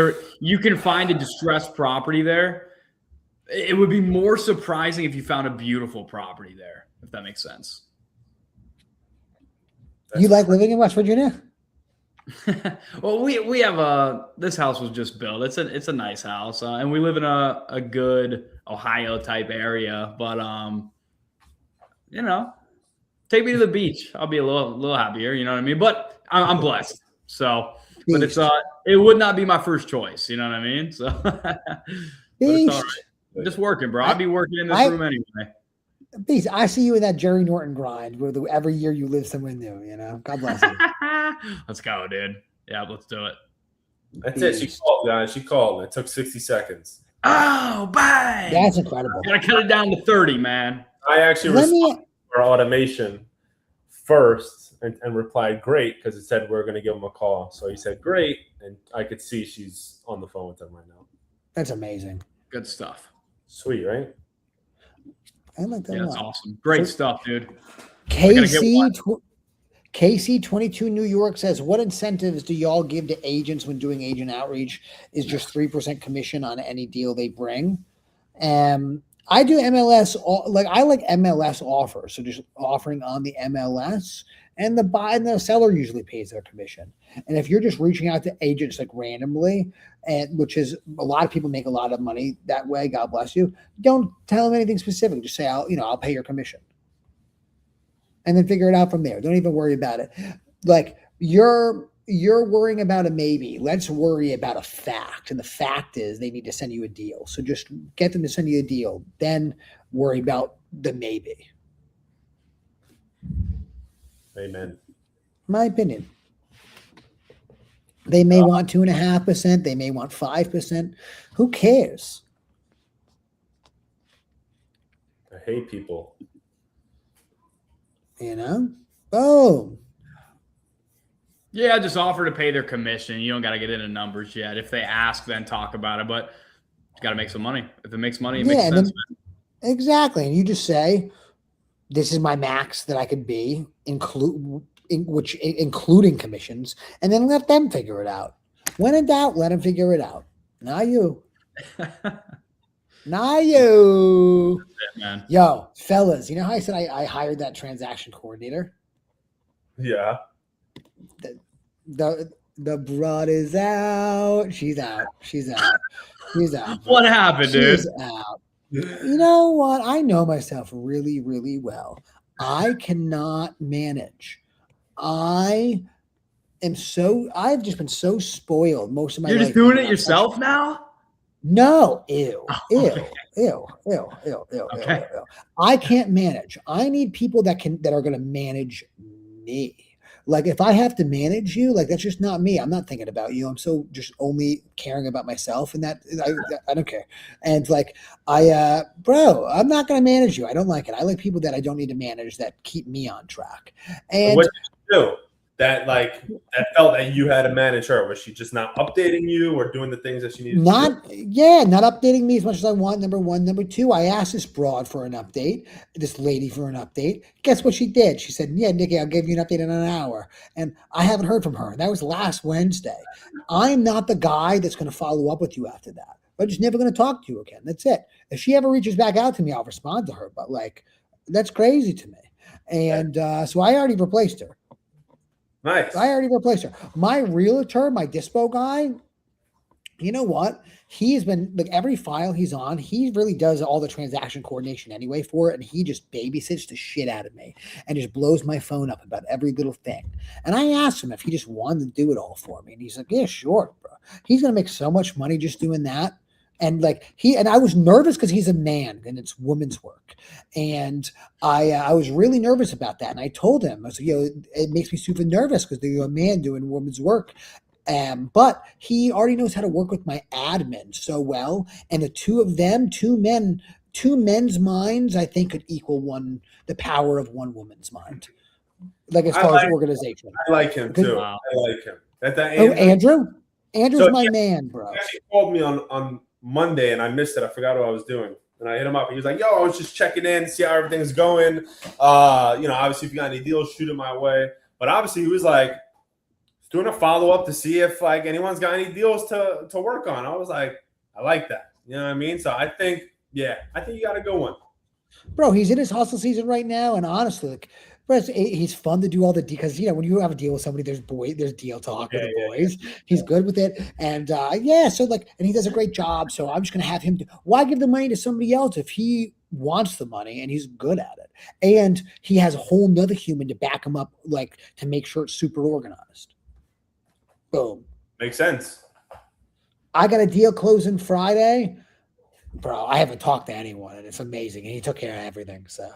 you can find a distressed property there. It would be more surprising if you found a beautiful property there, if that makes sense. You like living in West Virginia? Well, we have this house was just built. It's a nice house, and we live in a good Ohio type area. But take me to the beach. I'll be a little happier. You know what I mean? But I'm blessed. So. But it would not be my first choice. You know what I mean? So but it's all right. Just working, bro. I'd be working in this room anyway. Beast, I see you in that Jerry Norton grind where every year you live somewhere new, God bless you. Let's go, dude. Yeah, let's do it. That's it. She called, guys. She called. It took 60 seconds. Oh, bang. That's incredible. Gotta cut it down to 30, man. I actually responded for automation first. And replied, great, because it said we're going to give him a call. So he said, great. And I could see she's on the phone with him right now. That's amazing. Good stuff. Sweet, right? I like that. Yeah, that's awesome. Great stuff, dude. KC22 New York says, what incentives do y'all give to agents when doing agent outreach? Is just 3% commission on any deal they bring? I do MLS, I like MLS offers. So just offering on the MLS. And the seller usually pays their commission. And if you're just reaching out to agents like randomly, and which is a lot of people make a lot of money that way, God bless you, don't tell them anything specific. Just say, I'll pay your commission. And then figure it out from there. Don't even worry about it. Like you're worrying about a maybe. Let's worry about a fact. And the fact is they need to send you a deal. So just get them to send you a deal. Then worry about the maybe. Amen. My opinion. They may want 2.5%. They may want 5%. Who cares? I hate people. Oh. Yeah, just offer to pay their commission. You don't got to get into numbers yet. If they ask, then talk about it. But you got to make some money. If it makes money, it makes sense. Exactly. And you just say, this is my max that I could be, including commissions, and then let them figure it out. When in doubt, let them figure it out. Not you. Not you. Man. Yo, fellas, you know how I said I hired that transaction coordinator? Yeah. The broad is out. She's out. She's out. She's out. What happened, dude? She's out. You know what? I know myself really, really well. I cannot manage. I've just been so spoiled most of my You're life. just doing being it on yourself now? No, ew, ew, Okay. ew, ew, ew, ew, Okay. ew, ew. I can't manage. I need people that are going to manage me. Like if I have to manage you, like that's just not me. I'm not thinking about you. I'm so just only caring about myself, and that I don't care. And like bro, I'm not going to manage you. I don't like it. I like people that I don't need to manage that keep me on track. And What did you do that felt that you had to manage her? Was she just not updating you or doing the things that she needed to do? not updating me as much as I want. Number one. Number two, I asked this broad for an update, this lady for an update. Guess what she did? She said, yeah, Nikki, I'll give you an update in an hour. And I haven't heard from her. That was last Wednesday. I'm not the guy that's going to follow up with you after that. I'm just never going to talk to you again. That's it. If she ever reaches back out to me, I'll respond to her. But like, that's crazy to me. And so I already replaced her. Nice. I already replaced her. My realtor, my dispo guy, you know what? He's been like every file he's on, he really does all the transaction coordination anyway for it. And he just babysits the shit out of me and just blows my phone up about every little thing. And I asked him if he just wanted to do it all for me. And he's like, yeah, sure, bro. He's going to make so much money just doing that. And like I was nervous because he's a man and it's women's work. And I was really nervous about that. And I told him, I was like, it makes me super nervous because you're a man doing women's work. But he already knows how to work with my admin so well. And the two men's minds, I think could equal the power of one woman's mind. Like as far as organization. I like him too. Wow. I like him. Andrew? Andrew's my man, bro. He actually called me on Monday and I missed it. I forgot what I was doing. And I hit him up. He was like, yo, I was just checking in, see how everything's going. Obviously, if you got any deals, shoot it my way. But obviously, he was like doing a follow-up to see if like anyone's got any deals to work on. I was like, I like that. You know what I mean? So I think you got a good one. Bro, he's in his hustle season right now. And honestly, like, he's fun to do all the because when you have a deal with somebody, there's deal talk with the boys. He's good with it, and so like, and he does a great job. So I'm just gonna have him. Why give the money to somebody else if he wants the money and he's good at it, and he has a whole nother human to back him up, like to make sure it's super organized. Boom. Makes sense. I got a deal closing Friday, bro. I haven't talked to anyone, and it's amazing. And he took care of everything. So.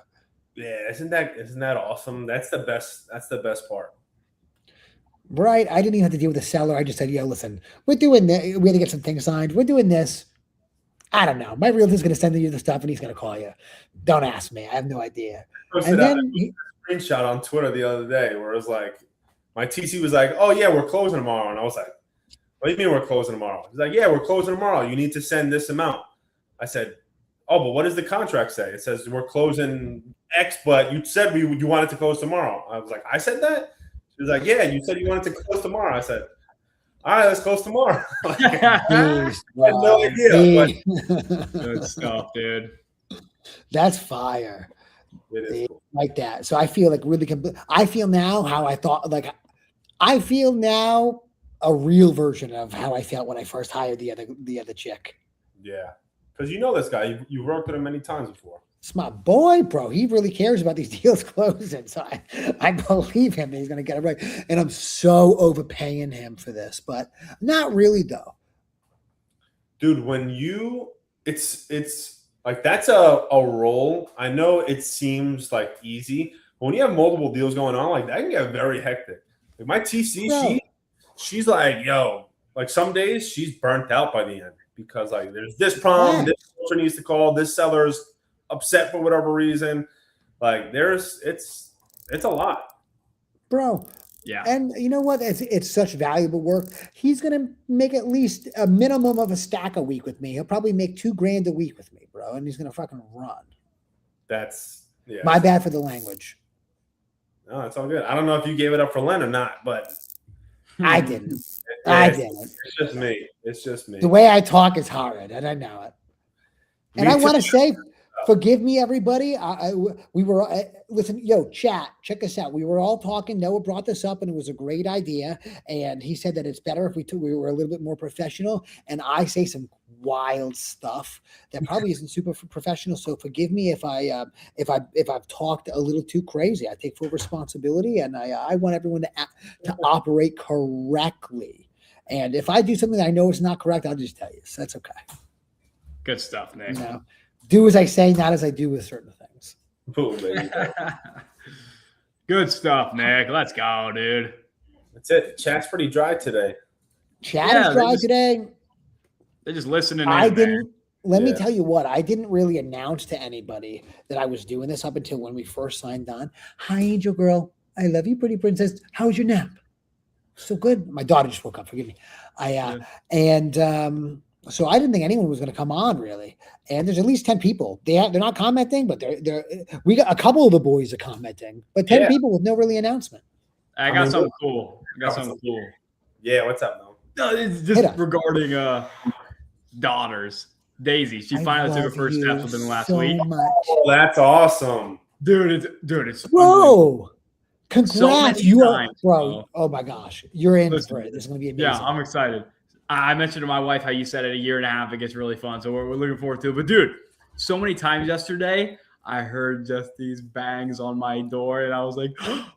Yeah, isn't that awesome? That's the best part. Right. I didn't even have to deal with the seller. I just said, listen, we're doing this. We had to get some things signed. We're doing this. I don't know. My realtor's going to send you the stuff and he's going to call you. Don't ask me. I have no idea. And then a screenshot on Twitter the other day where it was like, my TC was like, oh yeah, we're closing tomorrow. And I was like, what do you mean we're closing tomorrow? He's like, yeah, we're closing tomorrow. You need to send this amount. I said, oh, but what does the contract say? It says we're closing X, but you said you wanted to close tomorrow. I was like, I said that? She was like, yeah, you said you wanted to close tomorrow. I said, all right, let's close tomorrow. I had no idea. Good stuff, dude. That's fire. It is cool. Like that. So I feel like really I feel now how I thought, like I feel now a real version of how I felt when I first hired the other chick. Yeah. Because you know this guy. You've worked with him many times before. It's my boy, bro. He really cares about these deals closing. So I believe him that he's going to get it right. And I'm so overpaying him for this, but not really though. Dude, when it's like that's a role. I know it seems like easy, but when you have multiple deals going on, like that can get very hectic. Like my TC, she's like, yo, like some days she's burnt out by the end. Because like there's this problem, this seller needs to call, this seller's upset for whatever reason. Like it's a lot. Bro. Yeah. And you know what? It's such valuable work. He's gonna make at least a minimum of a stack a week with me. He'll probably make $2,000 a week with me, bro. And he's gonna fucking run. That's my bad for the language. No, it's all good. I don't know if you gave it up for Len or not, but I didn't. I didn't. It's just me. It's just me. The way I talk is hard, and I know it. And I want to say, forgive me, everybody. We were listen, chat, check us out. We were all talking. Noah brought this up, and it was a great idea. And he said that it's better if we were a little bit more professional. And I say some wild stuff that probably isn't super professional. So forgive me if I've talked a little too crazy. I take full responsibility, and I want everyone to operate correctly. And if I do something that I know is not correct, I'll just tell you. So that's okay. Good stuff, Nick. Do as I say, not as I do with certain things. Boom, baby. Good stuff, Nick. Let's go, dude. That's it. Chat's pretty dry today. Chat is dry today. They're just listening. Let me tell you what, I didn't really announce to anybody that I was doing this up until when we first signed on. Hi, Angel Girl. I love you, pretty princess. How was your nap? So good. My daughter just woke up. Forgive me. So I didn't think anyone was going to come on, really. And there's at least 10 people. They're not commenting, but we got a couple of the boys are commenting, but 10 people with no really announcement. I got something cool. Yeah, what's up, Mo? No, it's just regarding daughters. Daisy, she finally took her first steps within the last week. Oh, that's awesome, dude. It's bro. Congrats, so bro. Oh my gosh, you're in for it. This is going to be amazing. Yeah, I'm excited. I mentioned to my wife how you said it, 1.5 years, it gets really fun. So we're looking forward to it. But dude, so many times yesterday, I heard just these bangs on my door, and I was like,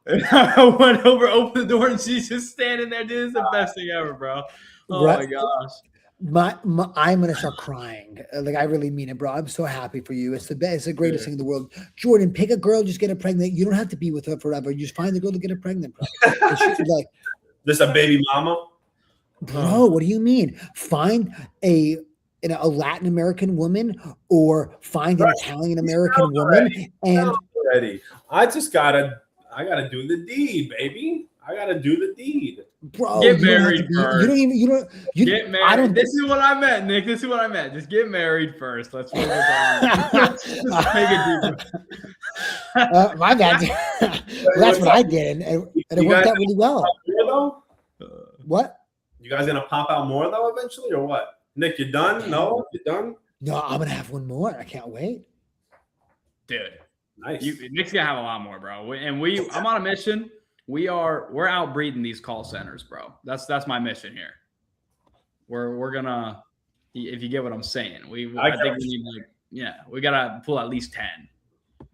and I went over, opened the door, and she's just standing there. Dude, it's the best thing ever, bro. Oh my gosh. I'm gonna start crying. Like, I really mean it, bro. I'm so happy for you. It's the best. It's the greatest thing in the world. Jordan, pick a girl, just get her pregnant. You don't have to be with her forever. You just find the girl to get her pregnant, bro. Like, just a baby mama. Bro, what do you mean? Find a Latin American woman or find an Italian American woman and I gotta do the deed, baby. I gotta do the deed. Bro, get married first. Get married. This is what I meant, Nick. This is what I meant. Just get married first. Let's focus on Just take it deeper. My bad. That's what I did, and it worked out really well. What? You guys gonna pop out more though eventually, or what? Nick, you done? No, you done? No, I'm gonna have one more. I can't wait, dude. Nice. Nick's gonna have a lot more, bro. I'm on a mission. We're outbreeding these call centers, bro. That's my mission here. We're gonna, if you get what I'm saying, I think we need we gotta pull at least 10.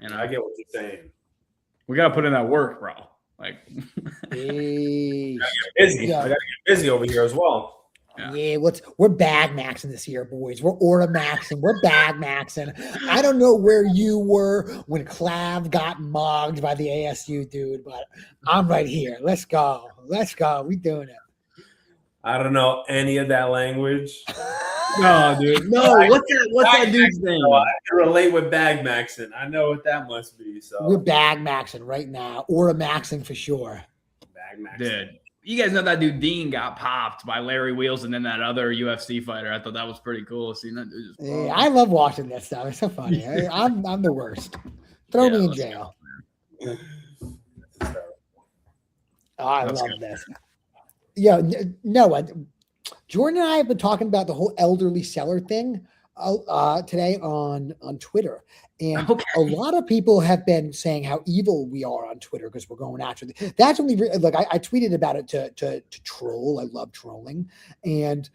And I get what you're saying. We gotta put in that work, bro. Like, busy. I gotta get busy over here as well. Yeah, we're bag maxing this year, boys. We're order maxing. We're bag maxing. I don't know where you were when Clav got mugged by the ASU dude, but I'm right here. Let's go. We doing it. I don't know any of that language. No, dude. No, what's that dude's name? I can relate with bag maxing. I know what that must be. So we're bag maxing right now. Order maxing for sure. Bag maxing. Dude. You guys know that dude Dean got popped by Larry Wheels and then that other UFC fighter. I thought that was pretty cool. Seeing that dude just I love watching that stuff. It's so funny. I'm the worst. Throw me in jail. I love this. Yeah, no, Jordan and I have been talking about the whole elderly seller thing today on Twitter. And a lot of people have been saying how evil we are on Twitter because we're going after that's only like I tweeted about it to troll. I love trolling. And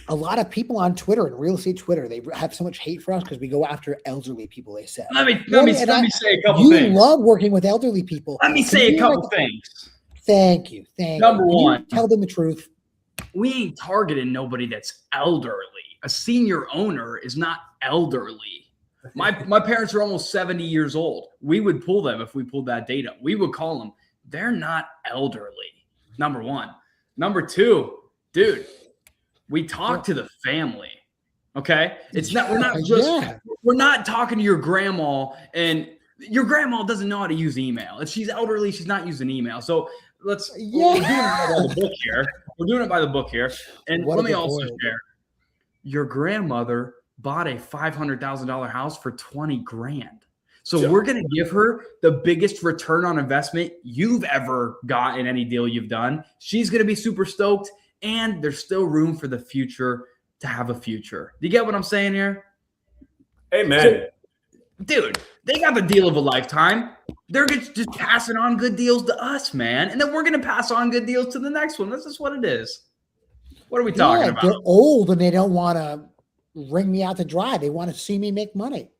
a lot of people on Twitter and real estate Twitter, they have so much hate for us because we go after elderly people, they said. Let me say a couple things. You love working with elderly people. Let me say a couple things. Thank you. Number one, tell them the truth. We ain't targeting nobody that's elderly. A senior owner is not elderly. My parents are almost 70 years old. We would pull them if we pulled that data. We would call them. They're not elderly. Number one. Number two, dude, we talk to the family. Okay? We're not talking to your grandma, and your grandma doesn't know how to use email. If she's elderly, she's not using email. So we're doing it by the book here. We're doing it by the book here. And let me also share. Your grandmother bought a $500,000 house for $20,000. So we're going to give her the biggest return on investment you've ever got in any deal you've done. She's going to be super stoked, and there's still room for the future to have a future. Do you get what I'm saying here? Amen. Dude, they got the deal of a lifetime. They're just passing on good deals to us, man. And then we're going to pass on good deals to the next one. This is what it is. What are we talking about? They're old and they don't want to ring me out to dry. They want to see me make money.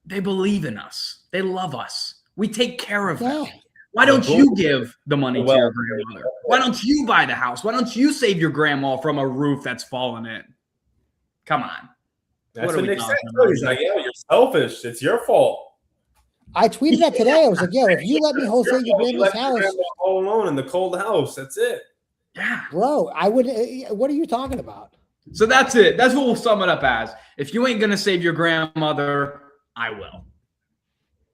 They believe in us. They love us. We take care of them. Yeah. Why don't you give the money to your grandmother? Why don't you buy the house? Why don't you save your grandma from a roof that's fallen in? Come on. That's what Nick said. He's like, yeah, you're selfish. It's your fault. I tweeted that today. I was like, yo, if you let me wholesale your grandma's house. All alone in the cold house. That's it. Yeah. Bro, I would. What are you talking about? So that's it. That's what we'll sum it up as. If you ain't going to save your grandmother, I will.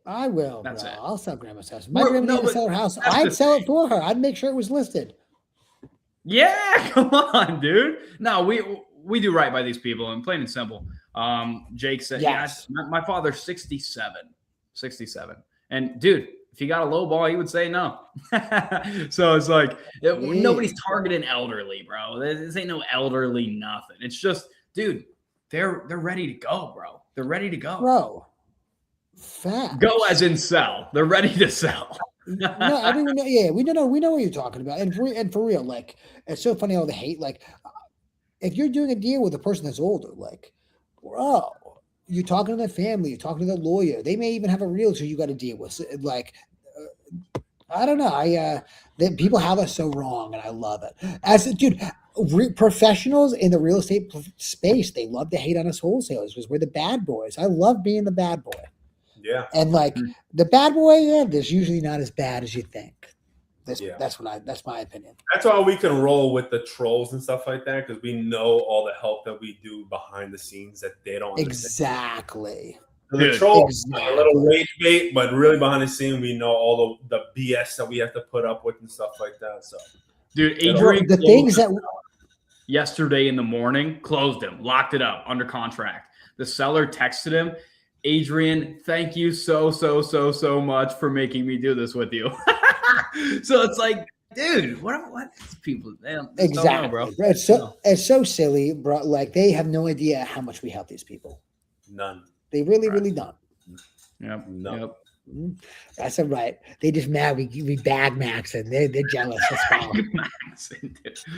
I will. That's bro. it. I'll sell grandma's house. If my grandma didn't sell her house, I'd sell it for her. I'd make sure it was listed. Yeah, come on, dude. No, we do right by these people, and plain and simple. Jake said, yes. Yeah, my father's 67. And dude, if he got a low ball, he would say no. So it's like nobody's targeting elderly, bro. This ain't no elderly nothing. It's just, dude, they're ready to go, bro. They're ready to go. Bro. Facts. Go as in sell. They're ready to sell. No, everyone know, yeah, we know what you're talking about. And for real, like, it's so funny all the hate. Like, if you're doing a deal with a person that's older, like, bro, you're talking to their family, you're talking to their lawyer. They may even have a realtor you got to deal with. Like, I don't know. People have us so wrong, and I love it. Dude, professionals in the real estate space, they love to hate on us wholesalers because we're the bad boys. I love being the bad boy. Yeah. And like the bad boy end is usually not as bad as you think. That's my opinion. That's why we can roll with the trolls and stuff like that, because we know all the help that we do behind the scenes that they don't understand. Exactly. So the trolls are a little rage bait, but really behind the scene, we know all the BS that we have to put up with and stuff like that. So, dude, Adrian, the things that yesterday in the morning closed him, locked it up under contract. The seller texted him, Adrian, thank you so much for making me do this with you. So it's like, dude, what people? They exactly, don't know, bro. It's so silly, bro. Like they have no idea how much we help these people. None. They really don't. Yep. No. Yep. That's all right. They just mad. We bag maxing. They're jealous. That's all.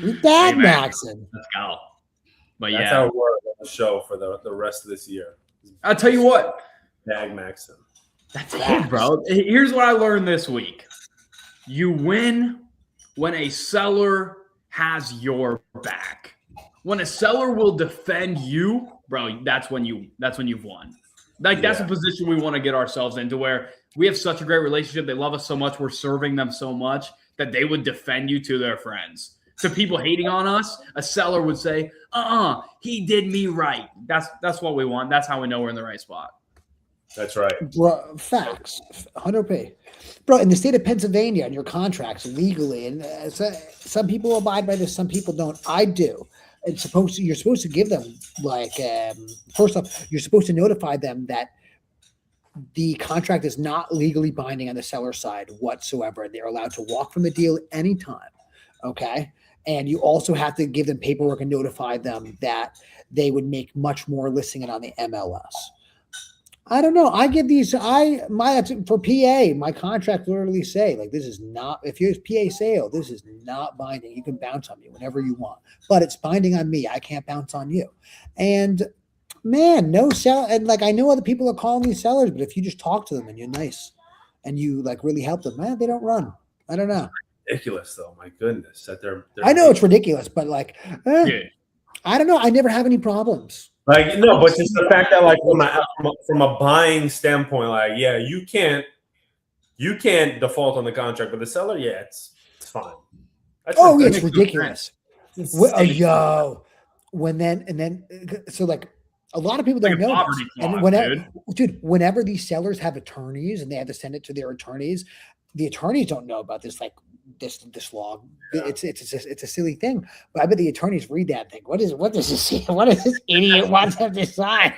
We bag maxing. Let's go. But that's how we're on the show for the rest of this year. I'll tell you what. Bag maxing. That's it, bro. Here's what I learned this week. You win when a seller has your back. When a seller will defend you, bro, that's when you've won. Like that's a position we want to get ourselves into, where we have such a great relationship. They love us so much. We're serving them so much that they would defend you to their friends. To people hating on us, a seller would say, he did me right. That's what we want. That's how we know we're in the right spot. That's right. Bro, facts. 100p. Bro, in the state of Pennsylvania, on your contracts legally, and some people abide by this, some people don't. I do. You're supposed to give them, like, first off, you're supposed to notify them that the contract is not legally binding on the seller side whatsoever. They're allowed to walk from the deal anytime. Okay. And you also have to give them paperwork and notify them that they would make much more listing it on the MLS. I don't know. I give these, for PA, my contract literally say, like, this is not, if you're PA sale, this is not binding. You can bounce on me whenever you want, but it's binding on me. I can't bounce on you. And man, no sell. And like, I know other people are calling these sellers, but if you just talk to them and you're nice and you like really help them, man, they don't run. I don't know. Ridiculous though. My goodness. That they're I know it's ridiculous, but like, I don't know. I never have any problems. Like, no, but just the fact that, like, from a buying standpoint, like, yeah, you can't default on the contract, but the seller, yeah, it's fine. It's ridiculous. So like a lot of people don't know this. And whenever these sellers have attorneys and they have to send it to their attorneys, the attorneys don't know about this, like this law. Yeah. It's a silly thing, but I bet the attorneys read that thing. What does this idiot want them to sign?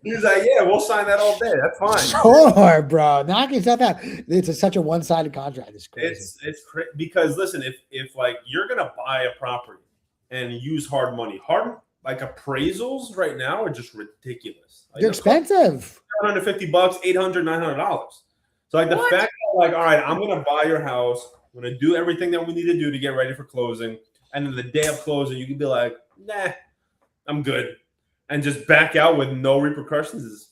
He's like, yeah, we'll sign that all day. That's fine. Sure, bro. Knock yourself out. It's such a one-sided contract. It's crazy. It's because listen, if like you're gonna buy a property and use hard money, like appraisals right now are just ridiculous. Like, They're expensive. $750, $800, $900. So like the fact that like, all right, I'm gonna buy your house, I'm gonna do everything that we need to do to get ready for closing, and then the day of closing, you can be like, nah, I'm good, and just back out with no repercussions is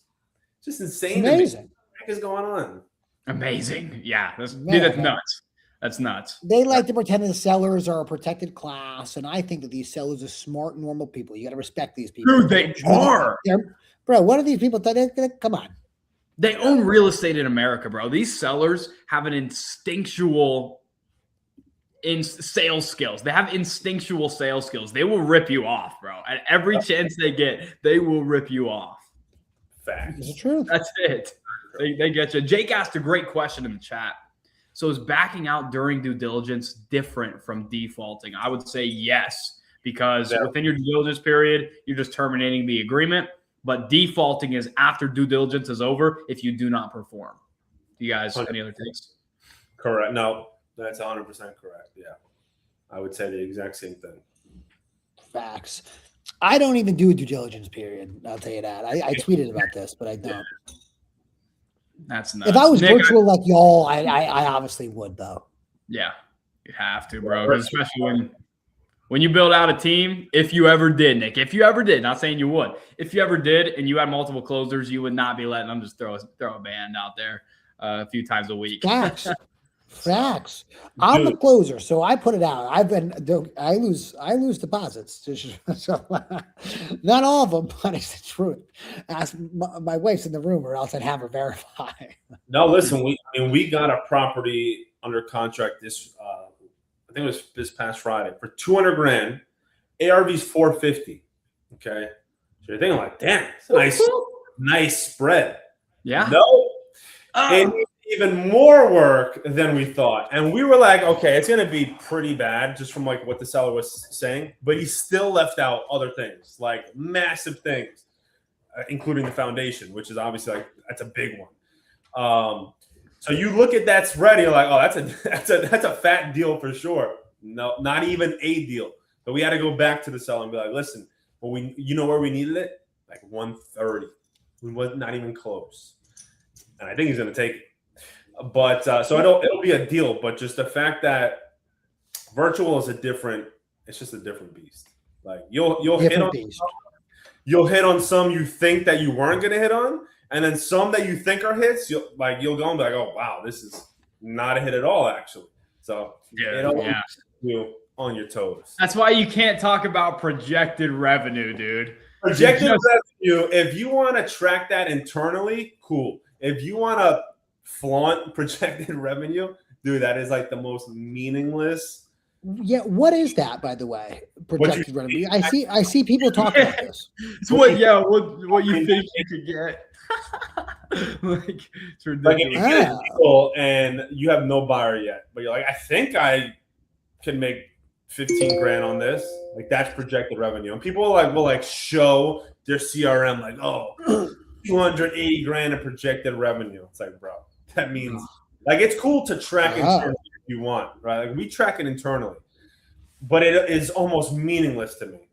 just insane. Amazing. What is going on? Amazing. Yeah, that's Man. nuts. That's nuts. They like to pretend the sellers are a protected class, and I think that these sellers are smart, normal people. You got to respect these people. Dude, they are. Bro, what are these people? Come on. They own real estate in America, bro. These sellers have an instinctual sales skills. They have instinctual sales skills. They will rip you off, bro. At every chance they get, they will rip you off. Fact. It's the truth. That's it. They get you. Jake asked a great question in the chat. So is backing out during due diligence different from defaulting? I would say yes, because within your due diligence period, you're just terminating the agreement. But defaulting is after due diligence is over if you do not perform. Do you guys have any other takes? Correct. No, that's 100% correct. Yeah. I would say the exact same thing. Facts. I don't even do a due diligence period. I'll tell you that. I tweeted about this, but I don't. That's nuts. If I was virtual like y'all, I obviously would, though. Yeah, you have to, bro. Especially when you build out a team. If you ever did, Nick, if you ever did, not saying you would. If you ever did and you had multiple closers, you would not be letting them just throw a band out there a few times a week. Facts. Facts. I'm the closer, so I put it out. I lose deposits. So, not all of them, but it's the truth. Ask my wife's in the room, or else I'd have her verify. No, listen, we got a property under contract this I think it was this past Friday for $200,000. ARV's $450. Okay, so you're thinking like, damn, it's nice spread. Yeah. No. And even more work than we thought. And we were like, okay, it's going to be pretty bad just from like what the seller was saying. But he still left out other things, like massive things, including the foundation, which is obviously like, that's a big one. So you look at that spread, you're like, oh, that's a fat deal for sure. No, not even a deal. But we had to go back to the seller and be like, listen, well, you know where we needed it? Like 130. We was not even close. And I think he's going to take it. But so it'll be a deal. But just the fact that virtual is it's just a different beast. Like you'll hit on some you think that you weren't going to hit on, and then some that you think are hits. You'll go and be like, oh wow, this is not a hit at all, actually. So it'll keep you on your toes. That's why you can't talk about projected revenue, dude. Projected revenue. If you want to track that internally, cool. If you want to flaunt projected revenue, dude, that is like the most meaningless. Yeah, what is that, by the way? Projected revenue. I see people talk about this. It's what you think you could get. Like it's ridiculous. Like if you get a deal and you have no buyer yet, but you're like, I think I can make $15,000 on this. Like that's projected revenue, and people will show their CRM like, oh, $280,000 of projected revenue. It's like, bro, that means like it's cool to track internally if you want, right? Like we track it internally, but it is almost meaningless to me.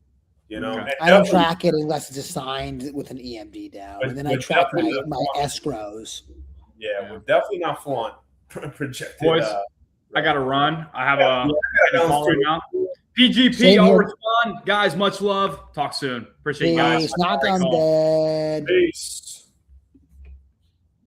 You know, I don't track it unless it's assigned with an EMD down, and then I track my escrows. Yeah, we're definitely not flaunt projected. Boys, I got to run. I have a call right now. PGP, I'll respond. Guys, much love. Talk soon. Appreciate you guys. Knock on dead. Peace.